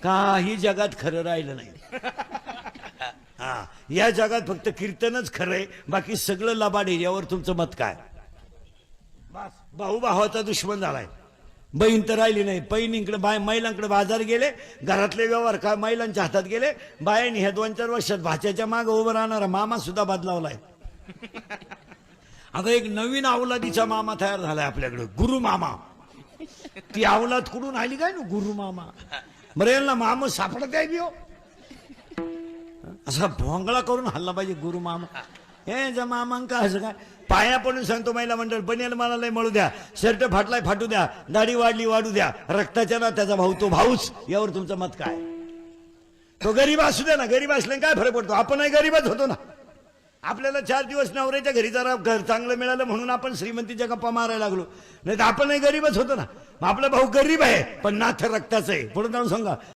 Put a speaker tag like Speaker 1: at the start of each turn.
Speaker 1: काही जगात खरं राहिलं नाही. हा, या जगात फक्त कीर्तनच खरंय, बाकी सगळं लबाड आहे. यावर तुमचं मत काय? बस, भाऊ भावाचा दुश्मन झालाय. बहीण तर राहिली नाही. बहिणींकडे महिलांकडे बाजार गेले, घरातले व्यवहार काय महिलांच्या हातात गेले. बायांनी ह्या 2-4 वर्षात भाच्याच्या मागे उभं राहणारा मामा सुद्धा बदलावलाय. आता एक नवीन अवलादीचा मामा तयार झालाय आपल्याकडे, गुरु मामा. ती अवलाद कुठून आली काय ना, गुरु मामा. बरं, यांना मामा सापडत आहे हो. असा भोंगळा करून हल्ला पाहिजे गुरु मामा. हे मामांका असं काय पाया पडून सांगतो महिला मंडळ, बनेल मला लय मळू द्या, शर्ट फाटलाय फाटू द्या, दाढी वाढली वाढू द्या, रक्ताच्या ना त्याचा भाऊ तो भाऊच. यावर तुमचं मत काय? तो गरीब असू द्या ना, गरीब असल्याने काय फरक पडतो? आपणही गरीबच होतो ना. आपल्याला 4 दिवस नवऱ्याच्या घरी जरा घर चांगलं मिळालं म्हणून आपण श्रीमंतीच्या गप्पा मारायला लागलो, नाही तर आपणही गरीबच होतो ना. आपला भाऊ गरीब आहे पण नाथ रक्ताचं आहे. पुढे जाऊन सांगा